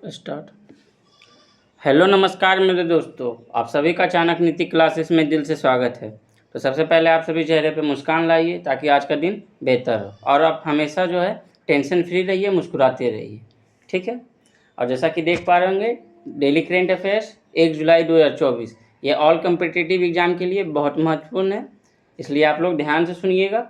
Start. Hello नमस्कार मेरे दोस्तों, आप सभी का चाणक्य नीति क्लासेस में दिल से स्वागत है। तो सबसे पहले आप सभी चेहरे पे मुस्कान लाइए ताकि आज का दिन बेहतर हो और आप हमेशा जो है टेंशन फ्री रहिए, मुस्कुराते रहिए, ठीक है। और जैसा कि देख पा रहे होंगे, डेली करेंट अफेयर्स 1 जुलाई 2024 ये ऑल कम्पिटिटिव एग्जाम के लिए बहुत महत्वपूर्ण है, इसलिए आप लोग ध्यान से सुनिएगा,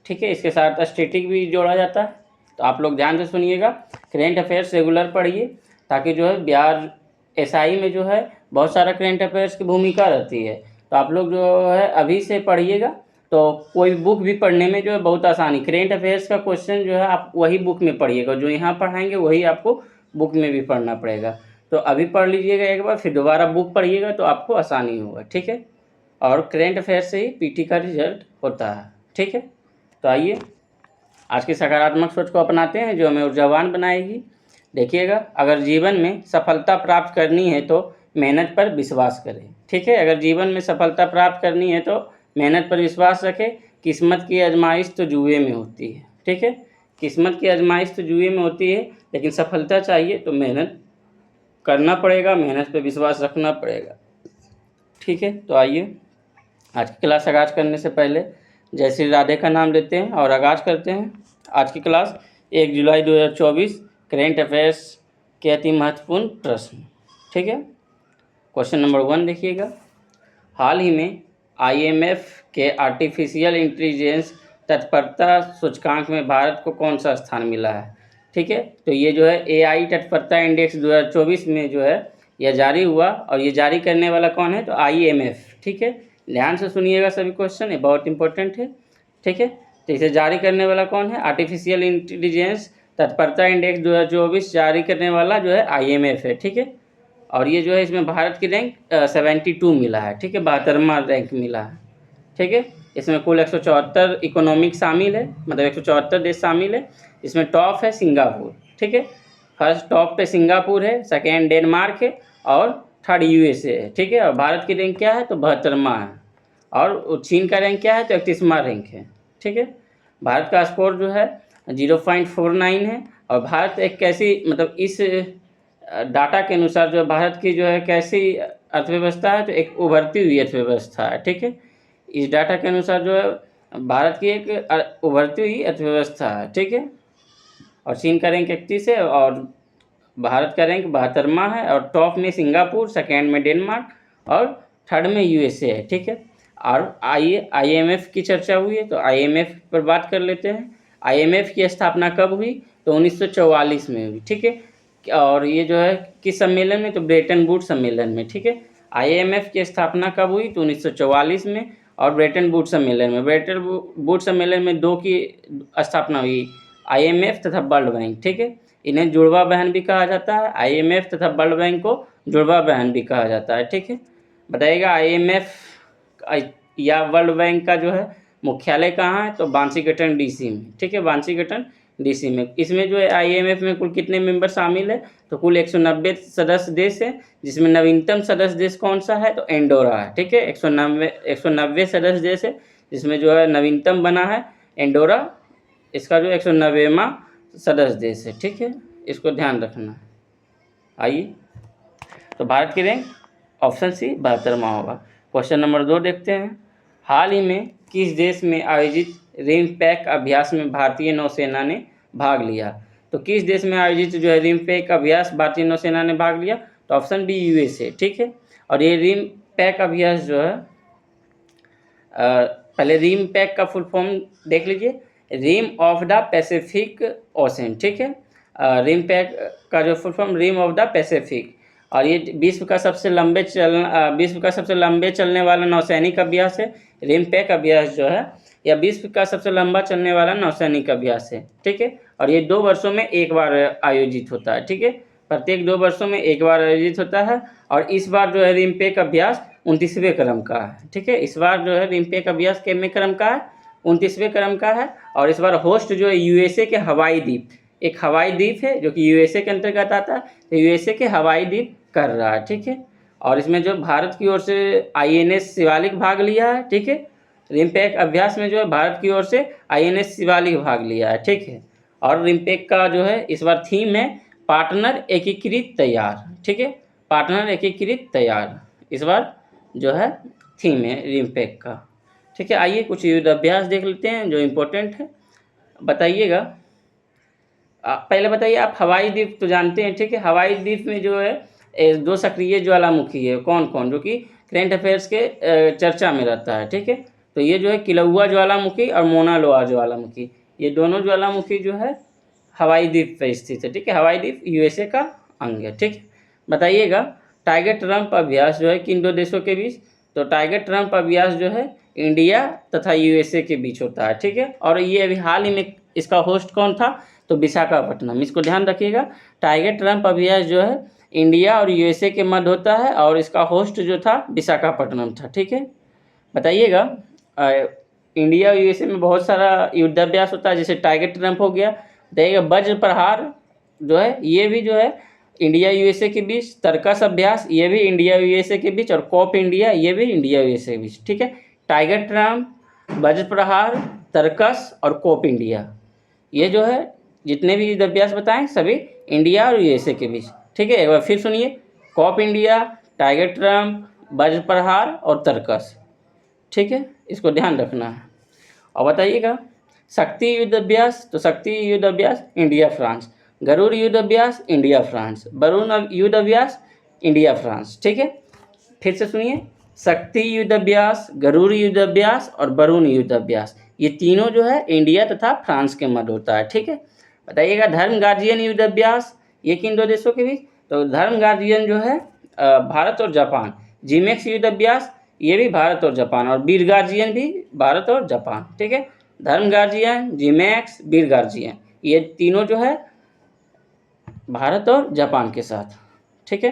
ठीक है। इसके साथ स्टैटिक भी जोड़ा जाता है, तो आप लोग ध्यान से सुनिएगा। करेंट अफेयर्स रेगुलर पढ़िए ताकि जो है बिहार एसआई में जो है बहुत सारा करेंट अफेयर्स की भूमिका रहती है। तो आप लोग जो है अभी से पढ़िएगा, तो कोई बुक भी पढ़ने में जो है बहुत आसानी। करेंट अफेयर्स का क्वेश्चन जो है आप वही बुक में पढ़िएगा, जो यहाँ पढ़ाएंगे वही आपको बुक में भी पढ़ना पड़ेगा। तो अभी पढ़ लीजिएगा एक बार, फिर दोबारा बुक पढ़िएगा तो आपको आसानी होगा, ठीक है। और करेंट अफेयर्स से ही पीटी का रिजल्ट होता है, ठीक है। तो आइए आज की सकारात्मक सोच को अपनाते हैं जो हमें ऊर्जावान बनाएगी। देखिएगा, अगर जीवन में सफलता प्राप्त करनी है तो मेहनत पर विश्वास करें, ठीक है। अगर जीवन में सफलता प्राप्त करनी है तो मेहनत पर विश्वास रखें। किस्मत की आजमाइश तो जुए में होती है, ठीक है। किस्मत की आजमाइश तो जुए में होती है, लेकिन सफलता चाहिए तो मेहनत करना पड़ेगा, मेहनत पर विश्वास रखना पड़ेगा, ठीक है। तो आइए आज की क्लास आगाज़ करने से पहले जय श्री राधे का नाम लेते हैं और आगाज़ करते हैं। आज की क्लास 1 जुलाई 2024 करेंट अफेयर्स के अति महत्वपूर्ण प्रश्न, ठीक है। क्वेश्चन नंबर 1 देखिएगा। हाल ही में IMF के आर्टिफिशियल इंटेलिजेंस तत्परता सूचकांक में भारत को कौन सा स्थान मिला है, ठीक है। तो ये जो है AI तत्परता इंडेक्स 2024 में जो है यह जारी हुआ, और ये जारी करने वाला कौन है, तो IMF, ठीक है। ध्यान से सुनिएगा सभी क्वेश्चन, ये बहुत इंपॉर्टेंट है, ठीक है। तो इसे जारी करने वाला कौन है, आर्टिफिशियल इंटेलिजेंस तत्परता इंडेक्स 2024 जारी करने वाला जो है IMF है, ठीक है। और ये जो है इसमें भारत की रैंक 72 मिला है, ठीक है, 72वां रैंक मिला है, ठीक है। इसमें कुल 174 इकोनॉमिक शामिल है, मतलब 174 देश शामिल है। इसमें टॉप है सिंगापुर, ठीक है। फर्स्ट टॉप पे सिंगापुर है, सेकेंड डेनमार्क है और थर्ड USA है, ठीक है। और भारत की रैंक क्या है, तो 72वां है। और चीन का रैंक क्या है, तो 31वां रैंक है, ठीक है। भारत का स्कोर जो है 0.49 है। और भारत एक कैसी, मतलब इस डाटा के अनुसार जो भारत की जो है कैसी अर्थव्यवस्था है, तो एक उभरती हुई अर्थव्यवस्था है, ठीक है। इस डाटा के अनुसार जो है भारत की एक उभरती हुई अर्थव्यवस्था है, ठीक है। और चीन का रैंक 31 है और भारत का रैंक 72वां है। और टॉप में सिंगापुर, सेकेंड में डेनमार्क और थर्ड में USA है, ठीक है। और आइए IMF की चर्चा हुई है, तो IMF पर बात कर लेते हैं। IMF की स्थापना कब हुई, तो 1944 में हुई, ठीक है। और ये जो है किस सम्मेलन में, तो ब्रेटन वुड्स सम्मेलन में, ठीक है। IMF की स्थापना कब हुई, तो 1944 में और ब्रेटन वुड्स सम्मेलन में। ब्रेटन वुड्स सम्मेलन में दो की स्थापना हुई, IMF तथा वर्ल्ड बैंक, ठीक है। इन्हें जुड़वा बहन भी कहा जाता है, IMF तथा वर्ल्ड बैंक को जुड़वा बहन भी कहा जाता है, ठीक है। बताइएगा IMF या वर्ल्ड बैंक का जो है मुख्यालय कहाँ है, तो बांसीघटन DC में, ठीक है, बांसीघटन DC में। इसमें जो है IMF में कुल कितने मेंबर शामिल है, तो कुल 190 सदस्य देश है, जिसमें नवीनतम सदस्य देश कौन सा है, तो एंडोरा है, ठीक है। 190 सदस्य देश है, जिसमें जो है नवीनतम बना है एंडोरा, इसका जो 190वां सदस्य देश है, ठीक है। इसको ध्यान रखना। आइए, तो भारत की रैंक ऑप्शन C 72वां होगा। क्वेश्चन नंबर 2 देखते हैं। हाल ही में किस देश में आयोजित रिमपैक अभ्यास में भारतीय नौसेना ने भाग लिया, तो किस देश में आयोजित जो है रिमपैक अभ्यास भारतीय नौसेना ने भाग लिया, तो ऑप्शन B USA, ठीक है। और ये रिमपैक अभ्यास जो है पहले रिमपैक का फुल फॉर्म देख लीजिए, rim of the Pacific ocean, ठीक है। रिमपैक का जो full form rim of the Pacific, और ये विश्व का सबसे लंबे चलने वाला नौसैनिक अभ्यास है। रिमपैक अभ्यास जो है यह विश्व का सबसे लंबा चलने वाला नौसैनिक अभ्यास है, ठीक है। और ये 2 वर्षों में एक बार आयोजित होता है, ठीक है। प्रत्येक 2 वर्षों में एक बार आयोजित होता है। और इस बार जो है रिमपैक अभ्यास 29वें क्रम का है, ठीक है। इस बार जो है रिमपैक अभ्यास कितने क्रम का है, 29वें क्रम का है। और इस बार होस्ट जो है USA के हवाई द्वीप, एक हवाई द्वीप है जो कि USA के अंतर्गत आता है, तो USA के हवाई द्वीप कर रहा है, ठीक है। और इसमें जो भारत की ओर से INS शिवालिक भाग लिया है, ठीक है। रिमपैक अभ्यास में जो है भारत की ओर से INS शिवालिक भाग लिया है, ठीक है। और रिमपैक का जो है इस बार थीम है पार्टनर एकीकृत तैयार, ठीक है, पार्टनर एकीकृत तैयार इस बार जो है थीम है रिम्पेक का, ठीक है। आइए कुछ युद्धाभ्यास देख लेते हैं जो इम्पोर्टेंट है, बताइएगा। पहले बताइए आप, हवाई द्वीप तो जानते हैं, ठीक है। हवाई द्वीप में जो है 2 सक्रिय ज्वालामुखी है, कौन कौन, जो कि करेंट अफेयर्स के चर्चा में रहता है, ठीक है। तो ये जो है किलौआ ज्वालामुखी और मोना लोआ ज्वालामुखी, ये दोनों ज्वालामुखी जो है हवाई द्वीप पर स्थित है, ठीक है। हवाई द्वीप यूएसए का अंग है, ठीक है। बताइएगा टाइगर ट्रंप अभ्यास जो है किन 2 देशों के बीच, तो टाइगर ट्रंप अभ्यास जो है इंडिया तथा यूएसए के बीच होता है, ठीक है। और ये अभी हाल ही में इसका होस्ट कौन था, तो विशाखापट्टनम, इसको ध्यान रखिएगा। टाइगर ट्रंप अभ्यास जो है इंडिया और यूएसए के मध्य होता है और इसका होस्ट जो था विशाखापट्टनम था, ठीक है। बताइएगा इंडिया और यूएसए में बहुत सारा युद्धाभ्यास होता है, जैसे टाइगर ट्रंप हो गया, देखिएगा वज्र प्रहार जो है ये भी जो है इंडिया यूएसए के बीच, तर्कस अभ्यास ये भी इंडिया यूएसए के बीच, और कॉप इंडिया ये भी इंडिया यूएसए के बीच, ठीक है। टाइगर ट्रंप, वज्र प्रहार, तर्कस और कोप इंडिया, ये जो है जितने भी युद्धाभ्यास बताएं सभी इंडिया और यूएसए के बीच, ठीक है। एक बार फिर सुनिए, कॉप इंडिया, टाइगर ट्रंप, वज्र प्रहार और तर्कस, ठीक है, इसको ध्यान रखना है। और बताइएगा शक्ति युद्ध अभ्यास, तो शक्ति युद्ध अभ्यास इंडिया फ्रांस, गरुड़ युद्ध अभ्यास इंडिया फ्रांस, वरुण युद्ध अभ्यास इंडिया फ्रांस, ठीक है। फिर से सुनिए, शक्ति युद्ध अभ्यास, गरुड़ युद्ध अभ्यास और वरुण युद्ध अभ्यास, ये तीनों जो है इंडिया तथा फ्रांस के मध्य होता है, ठीक है। बताइएगा धर्म गार्जियन युद्ध अभ्यास, ये किन 2 देशों के बीच, तो धर्म गार्जियन जो है भारत और जापान, जीमेक्स युद्ध अभ्यास ये भी भारत और जापान, और वीर गार्जियन भी भारत और जापान, ठीक है। धर्म गार्जियन, जीमेक्स, वीर गार्जियन, ये तीनों जो है भारत और जापान के साथ, ठीक है।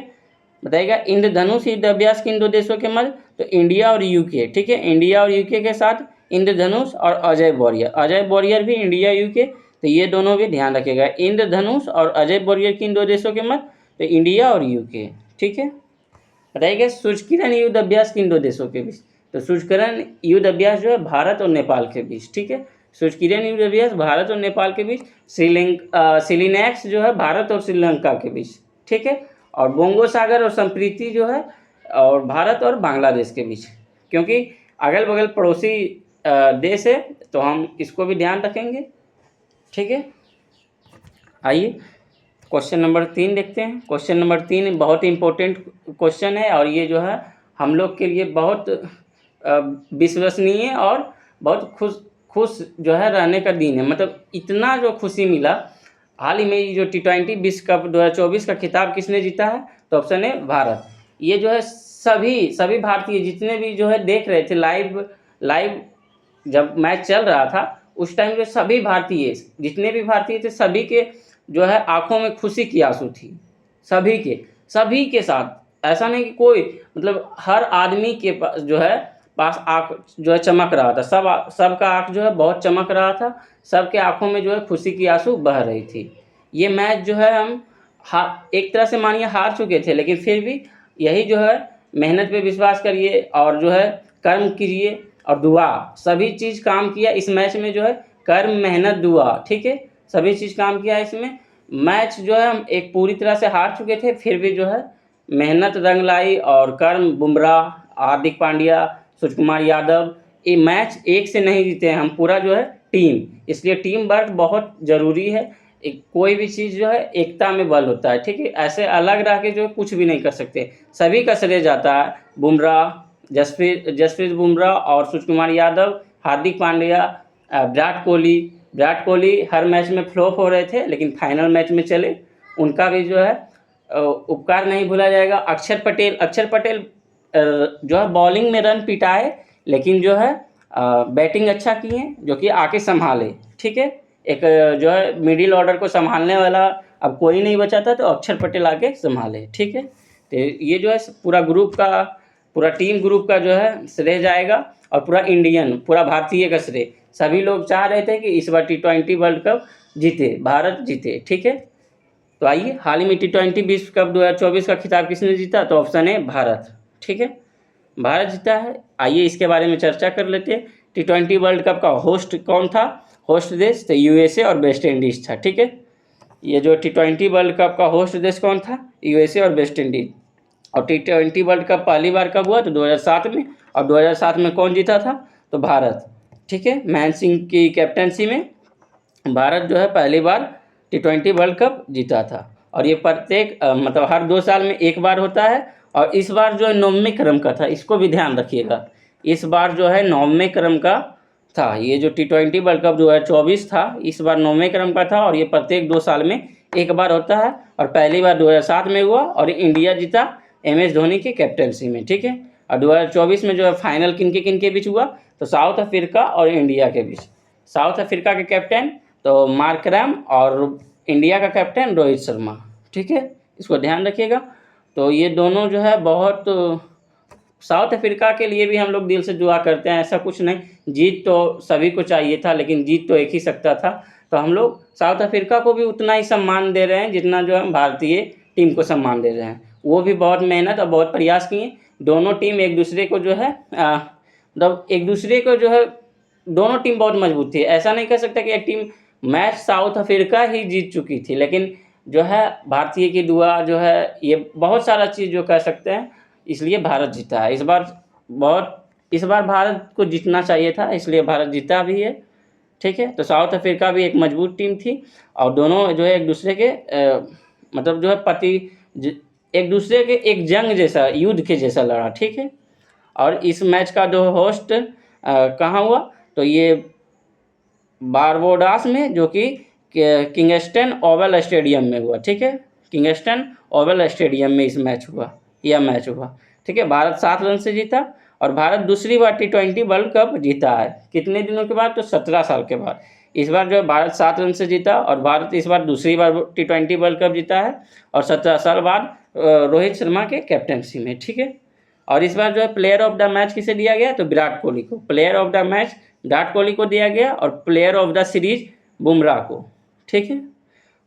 बताइएगा इंद्रधनुष युद्ध अभ्यास किन 2 देशों के मध्य, तो इंडिया और यूके, ठीक है, इंडिया और यूके के साथ इंद्रधनुष और अजय वॉरियर, अजय वॉरियर भी इंडिया यूके, तो ये दोनों भी ध्यान रखिएगा, इंद्रधनुष और अजय वॉरियर किन 2 देशों के मध्य, तो इंडिया और यूके, ठीक है। बताइएगा सूर्यकिरण युद्ध अभ्यास किन 2 देशों के बीच, तो सूर्यकिरण युद्ध अभ्यास जो है भारत और नेपाल के बीच, ठीक है। सूर्यकिरण युद्ध अभ्यास भारत और नेपाल के बीच, सिलिनैक्स जो है भारत और श्रीलंका के बीच, ठीक है। और बोंगो सागर और संप्रीति जो है और भारत और बांग्लादेश के बीच, क्योंकि अगल बगल पड़ोसी देश है तो हम इसको भी ध्यान रखेंगे, ठीक है। आइए क्वेश्चन नंबर 3 देखते हैं। क्वेश्चन नंबर 3 बहुत इंपॉर्टेंट क्वेश्चन है और ये जो है हम लोग के लिए बहुत विश्वसनीय और बहुत खुश जो है रहने का दिन है। मतलब इतना जो खुशी मिला, हाल ही में जो T20 विश्व कप 2024 का खिताब किसने जीता है, तो ऑप्शन है भारत। ये जो है सभी भारतीय जितने भी जो है देख रहे थे लाइव जब मैच चल रहा था उस टाइम जो सभी भारतीय जितने भी भारतीय थे सभी के जो है आंखों में खुशी की आंसू थी, सभी के साथ, ऐसा नहीं कि कोई, मतलब हर आदमी के पास आँख जो है चमक रहा था, सबका आँख जो है बहुत चमक रहा था, सबके आंखों में जो है खुशी की आंसू बह रही थी। ये मैच जो है हम एक तरह से मानिए हार चुके थे, लेकिन फिर भी यही जो है मेहनत पे विश्वास करिए और जो है कर्म कीजिए और दुआ, सभी चीज़ काम किया इस मैच में, जो है कर्म मेहनत दुआ, ठीक है, सभी चीज़ काम किया इसमें। मैच जो है हम एक पूरी तरह से हार चुके थे, फिर भी जो है मेहनत रंग लाई और कर्म, बुमराह, हार्दिक पांड्या, सूर्य कुमार यादव, ये मैच एक से नहीं जीते हैं हम, पूरा जो है टीम, इसलिए टीम वर्क बहुत ज़रूरी है। कोई भी चीज़ जो है एकता में बल होता है, ठीक है, ऐसे अलग रह के जो है कुछ भी नहीं कर सकते। सभी का श्रेय जाता है बुमराह, जसप्रीत बुमराह और सूर्य कुमार यादव, हार्दिक पांड्या, विराट कोहली हर मैच में फ्लॉप हो रहे थे लेकिन फाइनल मैच में चले, उनका भी जो है उपकार नहीं भूला जाएगा। अक्षर पटेल जो है बॉलिंग में रन पिटाए लेकिन जो है बैटिंग अच्छा किए, जो कि आके संभाले, ठीक है, एक जो है मिडिल ऑर्डर को संभालने वाला अब कोई नहीं बचा था तो अक्षर पटेल आके संभाले, ठीक है। तो ये जो है पूरा टीम ग्रुप का जो है श्रेय जाएगा और पूरा भारतीय का श्रेय। सभी लोग चाह रहे थे कि इस बार T20 वर्ल्ड कप भारत जीते, ठीक है। तो आइए हाल ही में T20 विश्व कप 2024 का खिताब किसने जीता, तो ऑप्शन है भारत, ठीक है, भारत जीता है। आइए इसके बारे में चर्चा कर लेते हैं। T20 वर्ल्ड कप का होस्ट कौन था, होस्ट देश तो यूएसए और वेस्ट इंडीज था, ठीक है। ये जो T20 वर्ल्ड कप का होस्ट देश कौन था? यूएसए और वेस्ट इंडीज। और T20 वर्ल्ड कप पहली बार कब हुआ? तो 2007 में। और 2007 में कौन जीता था? तो भारत। ठीक है, महेंद्र सिंह की कैप्टनसी में भारत जो है पहली बार T20 वर्ल्ड कप जीता था। और ये प्रत्येक मतलब हर 2 साल में एक बार होता है। और इस बार जो है 9वें क्रम का था, इसको भी ध्यान रखिएगा। इस बार जो है 9वें क्रम का था। ये जो T20 वर्ल्ड कप 2024 था, इस बार 9वें क्रम का था। और ये प्रत्येक 2 साल में एक बार होता है। और पहली बार 2007 में हुआ और इंडिया जीता MS धोनी की कैप्टनसी में। ठीक है, और 2024 में जो है फाइनल किन के बीच हुआ? तो साउथ अफ्रीका और इंडिया के बीच। साउथ अफ्रीका के कैप्टन तो मार्करम और इंडिया का कैप्टन रोहित शर्मा। ठीक है, इसको ध्यान रखिएगा। तो ये दोनों जो है बहुत, साउथ अफ्रीका के लिए भी हम लोग दिल से दुआ करते हैं, ऐसा कुछ नहीं। जीत तो सभी को चाहिए था, लेकिन जीत तो एक ही सकता था। तो हम लोग साउथ अफ्रीका को भी उतना ही सम्मान दे रहे हैं जितना जो हम भारतीय टीम को सम्मान दे रहे हैं। वो भी बहुत मेहनत और बहुत प्रयास किए। दोनों टीम एक दूसरे को जो है मतलब एक दूसरे को जो है, दोनों टीम बहुत मजबूत थी। ऐसा नहीं कह सकता कि एक टीम मैच साउथ अफ्रीका ही जीत चुकी थी, लेकिन जो है भारतीय की दुआ जो है, ये बहुत सारा चीज़ जो कह सकते हैं, इसलिए भारत जीता है इस बार भारत को जीतना चाहिए था, इसलिए भारत जीता भी है। ठीक है, तो साउथ अफ्रीका भी एक मजबूत टीम थी। और दोनों जो है एक दूसरे के मतलब जो है एक दूसरे के एक जंग जैसा, युद्ध के जैसा लड़ा। ठीक है, और इस मैच का जो होस्ट कहाँ हुआ? तो ये बारबोडास में, जो कि किंगस्टन ओवल स्टेडियम में हुआ। ठीक है, किंगस्टन ओवल स्टेडियम में यह मैच हुआ। ठीक है, भारत 7 रन से जीता। और भारत दूसरी बार T20 वर्ल्ड कप जीता है। कितने दिनों के बाद? तो 17 साल के बाद। इस बार जो है भारत 7 रन से जीता और भारत इस बार दूसरी बार T20 वर्ल्ड कप जीता है। और 17 साल बाद रोहित शर्मा के कैप्टनसी में। ठीक है, और इस बार जो है प्लेयर ऑफ द मैच किसे दिया गया? तो विराट कोहली को। Player of the match Virat Kohli को दिया गया और player of the series Bumrah को। ठीक है,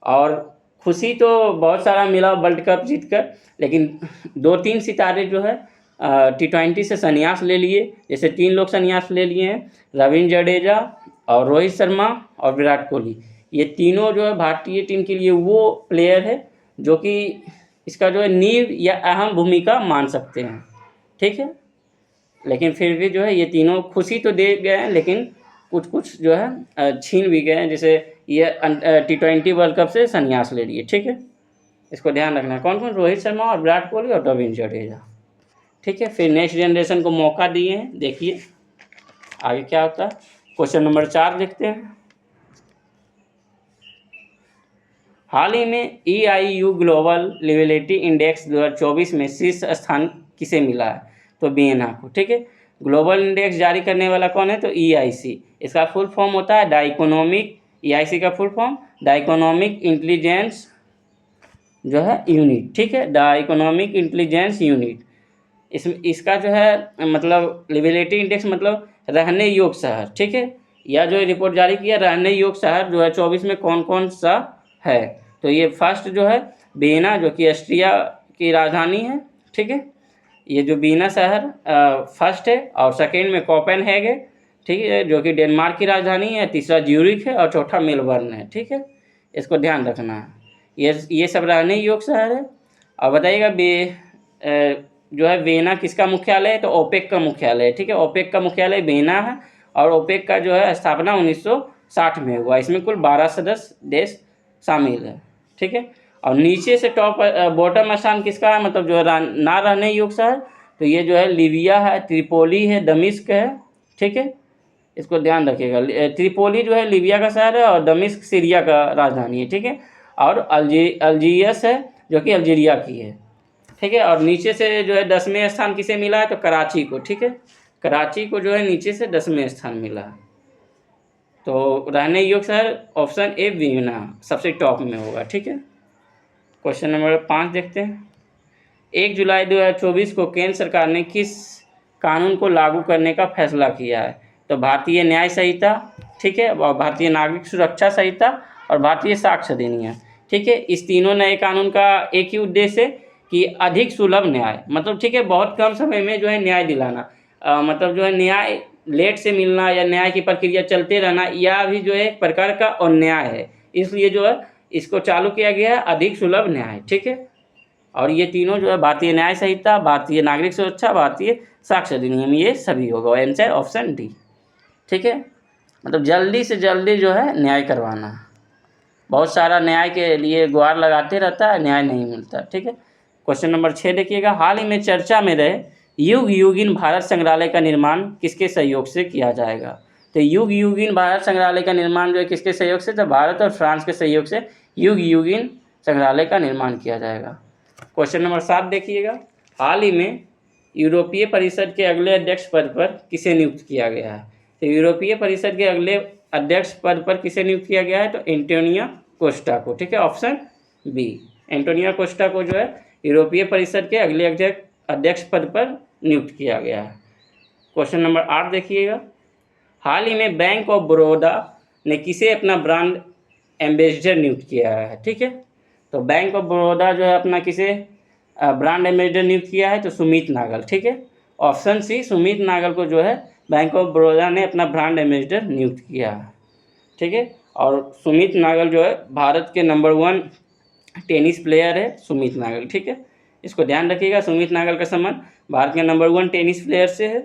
और खुशी तो बहुत सारा मिला वर्ल्ड कप जीतकर, लेकिन 2-3 सितारे जो है T20 से संन्यास ले लिए। जैसे 3 लोग संन्यास ले लिए हैं, रविंद्र जडेजा और रोहित शर्मा और विराट कोहली। ये तीनों जो है भारतीय टीम के लिए वो प्लेयर है जो कि इसका जो है नींव या अहम भूमिका मान सकते हैं। ठीक है, लेकिन फिर भी जो है ये तीनों खुशी तो दे गए हैं, लेकिन कुछ जो है छीन भी गए हैं। जैसे ये T20 वर्ल्ड कप से संन्यास ले लिए। ठीक है, इसको ध्यान रखना है। कौन कौन? रोहित शर्मा और विराट कोहली और रविंद्र जडेजा। ठीक है, फिर नेक्स्ट जनरेशन को मौका दिए हैं, देखिए आगे क्या होता है। क्वेश्चन नंबर 4 देखते हैं। हाल ही में EIU ग्लोबल लिविलिटी इंडेक्स 2024 में शीर्ष स्थान किसे मिला है? तो बीएनआ को। ठीक है, ग्लोबल इंडेक्स जारी करने वाला कौन है? तो EIC। इसका फुल फॉर्म होता है द इकोनॉमिक, EIC का full form the economic intelligence जो है यूनिट। ठीक है, द इकोनॉमिक इंटेलिजेंस यूनिट। इसका जो है मतलब लिविलिटी इंडेक्स मतलब रहने योग्य शहर। ठीक है, यह जो रिपोर्ट जारी किया रहने योग्य शहर 2024 में कौन कौन सा है? तो ये फर्स्ट जो है वियना, जो कि ऑस्ट्रिया की राजधानी है। ठीक है, ये जो वियना शहर फर्स्ट है। और सेकेंड में कोपेनहेगन है। ठीक है, जो कि डेनमार्क की राजधानी है। तीसरा ज्यूरिख है और चौथा मेलबर्न है। ठीक है, इसको ध्यान रखना है। ये सब रहने योग्य शहर है। और बताइएगा जो है वियना किसका मुख्यालय है? तो ओपेक का मुख्यालय है। ठीक है, ओपेक का मुख्यालय वियना है। और ओपेक का जो है स्थापना 1960 में हुआ। इसमें कुल 12 सदस्य देश शामिल है। ठीक है, और नीचे से टॉप बॉटम स्थान किसका है? मतलब जो है ना रहने योग्य शहर, तो ये जो है लीबिया है, त्रिपोली है, दमिश्क है। ठीक है, इसको ध्यान रखिएगा। त्रिपोली जो है लीबिया का शहर है और दमिश्क सीरिया का राजधानी है। ठीक है, और अल्जीरियस है जो कि अल्जीरिया की है। ठीक है, और नीचे से जो है 10वें स्थान किसे मिला है? तो कराची को। ठीक है, कराची को जो है नीचे से 10वें स्थान मिला है। तो रहने योग्य शहर ऑप्शन ए वियना सबसे टॉप में होगा। ठीक है, क्वेश्चन नंबर 5 देखते हैं। 1 जुलाई 2024 को केंद्र सरकार ने किस कानून को लागू करने का फैसला किया है? तो भारतीय न्याय संहिता। ठीक है, और भारतीय नागरिक सुरक्षा संहिता और भारतीय साक्ष्य अधिनियम। ठीक है, इस तीनों नए कानून का एक ही उद्देश्य है कि अधिक सुलभ न्याय, मतलब ठीक है बहुत कम समय में जो है न्याय दिलाना, मतलब जो है न्याय लेट से मिलना या न्याय की प्रक्रिया चलते रहना, यह भी जो है एक प्रकार का अन्याय है। इसलिए जो है इसको चालू किया गया है अधिक सुलभ न्याय, ठीक है। और ये तीनों जो है भारतीय न्याय संहिता, भारतीय नागरिक सुरक्षा, भारतीय साक्ष्य अधिनियम, ये सभी होगा आंसर ऑप्शन डी, ठीक है। मतलब जल्दी से जल्दी जो है न्याय करवाना। बहुत सारा न्याय के लिए गुहार लगाते रहता है, न्याय नहीं मिलता, ठीक है। क्वेश्चन नंबर 6 देखिएगा, हाल ही में चर्चा में रहे युग युगीन भारत संग्रहालय का निर्माण किसके सहयोग से किया जाएगा। तो युग युगीन भारत संग्रहालय का निर्माण जो है किसके सहयोग से, तो भारत और फ्रांस के सहयोग से युग युगीन संग्रहालय का निर्माण किया जाएगा। क्वेश्चन नंबर 7 देखिएगा, हाल ही में यूरोपीय परिषद के अगले अध्यक्ष पद पर किसे नियुक्त किया गया है। तो यूरोपीय परिषद के अगले अध्यक्ष पद पर किसे नियुक्त किया गया है, तो एंटोनियो कोस्टा को, ठीक है, ऑप्शन बी। एंटोनियो कोस्टा को जो है यूरोपीय परिषद के अगले अध्यक्ष पद पर नियुक्त किया गया है। क्वेश्चन नंबर 8 देखिएगा, हाल ही में बैंक ऑफ बड़ौदा ने किसे अपना ब्रांड एम्बेसडर नियुक्त किया है, ठीक है। तो बैंक ऑफ बड़ौदा जो है अपना किसे ब्रांड एम्बेसडर नियुक्त किया है, तो सुमित नागल, ठीक है, ऑप्शन सी, सुमित नागल को जो है बैंक ऑफ बड़ौदा ने अपना ब्रांड एम्बेसडर नियुक्त किया है, ठीक है। और सुमित नागल जो है भारत के नंबर 1 टेनिस प्लेयर है सुमित नागल, ठीक है, इसको ध्यान रखिएगा। सुमित नागल का संबंध भारत के नंबर 1 टेनिस प्लेयर से है।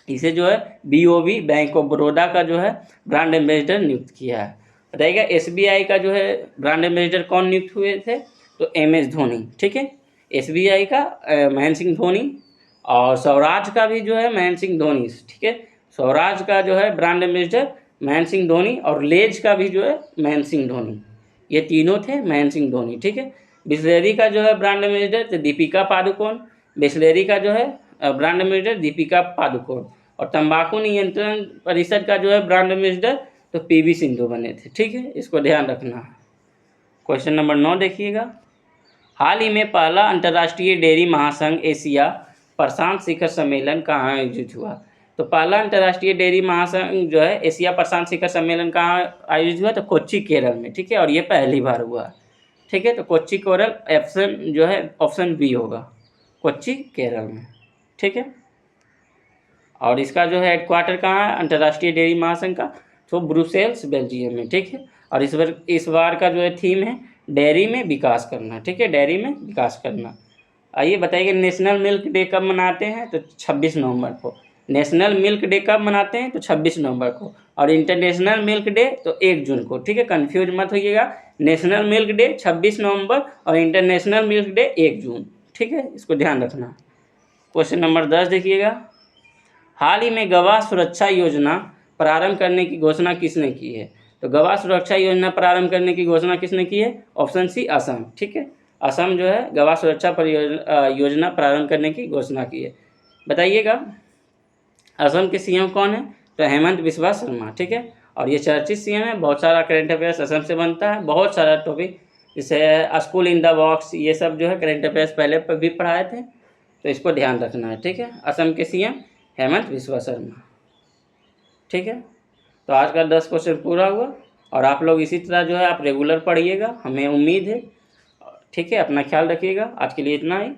इसे जो है BOB बैंक ऑफ बड़ौदा का जो है ब्रांड एम्बेसडर नियुक्त किया है। बताइएगा SBI का जो है ब्रांड एम्बेसडर कौन नियुक्त हुए थे, तो MS धोनी, ठीक है। SBI का महेंद्र सिंह धोनी, और स्वराज का भी जो है महेंद्र सिंह धोनी, ठीक है। स्वराज का जो है ब्रांड एम्बेसडर महेंद्र सिंह धोनी, और लेज का भी जो है महेंद्र सिंह धोनी, ये तीनों थे महेंद्र सिंह धोनी, ठीक है। बिस्लेरी का जो है ब्रांड एम्बेसडर तो दीपिका पादुकोण, बिस्लेरी का जो है ब्रांड एम्बेसडर दीपिका पादुकोण, और तंबाकू नियंत्रण परिषद का जो है ब्रांड एम्बेसडर तो PV सिंधु बने थे, ठीक है, इसको ध्यान रखना। क्वेश्चन नंबर 9 देखिएगा, हाल ही में पहला अंतर्राष्ट्रीय डेयरी महासंघ एशिया प्रशांत शिखर सम्मेलन कहाँ आयोजित हुआ। तो पहला अंतर्राष्ट्रीय डेयरी महासंघ जो है एशिया प्रशांत शिखर सम्मेलन कहाँ आयोजित हुआ, तो कोच्चि केरल में, ठीक है, और ये पहली बार हुआ, ठीक है। तो कोच्चि केरल ऑप्शन जो है ऑप्शन बी होगा, कोच्चि केरल में, ठीक है। और इसका जो है हेडक्वार्टर कहाँ है अंतर्राष्ट्रीय डेयरी महासंघ का, तो ब्रुसेल्स बेल्जियम में, ठीक है। और इस बार का जो है थीम है डेयरी में विकास करना, ठीक है, डेयरी में विकास करना। आइए बताइए नेशनल मिल्क डे कब मनाते हैं, तो 26 नवंबर को। नेशनल मिल्क डे कब मनाते हैं, तो 26 नवंबर को। और इंटरनेशनल मिल्क डे तो 1 जून को, ठीक है, कन्फ्यूज मत होइएगा। नेशनल मिल्क डे 26 नवंबर और इंटरनेशनल मिल्क डे 1 जून, ठीक है, इसको ध्यान रखना। क्वेश्चन नंबर 10 देखिएगा, हाल ही में गवाह सुरक्षा योजना प्रारंभ करने की घोषणा किसने की है। तो गवाह सुरक्षा योजना प्रारंभ करने की घोषणा किसने की है, ऑप्शन सी, असम, ठीक है। असम जो है गवाह सुरक्षा योजना प्रारंभ करने की घोषणा की है। बताइएगा असम के CM कौन है, तो हेमंत बिस्वा शर्मा, ठीक है। और ये चर्चित CM है, बहुत सारा करंट अफेयर्स असम से बनता है, बहुत सारा टॉपिक, जैसे स्कूल इन द बॉक्स, ये सब जो है करंट अफेयर्स पहले पर भी पढ़ाए थे, तो इसको ध्यान रखना है, ठीक है। असम के CM हेमंत बिस्वा शर्मा, ठीक है। तो आज का 10 क्वेश्चन पूरा हुआ, और आप लोग इसी तरह जो है आप रेगुलर पढ़िएगा, हमें उम्मीद है, ठीक है। अपना ख्याल रखिएगा। आज के लिए इतना ही,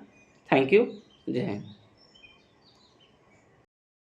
थैंक यू, जय हिंद।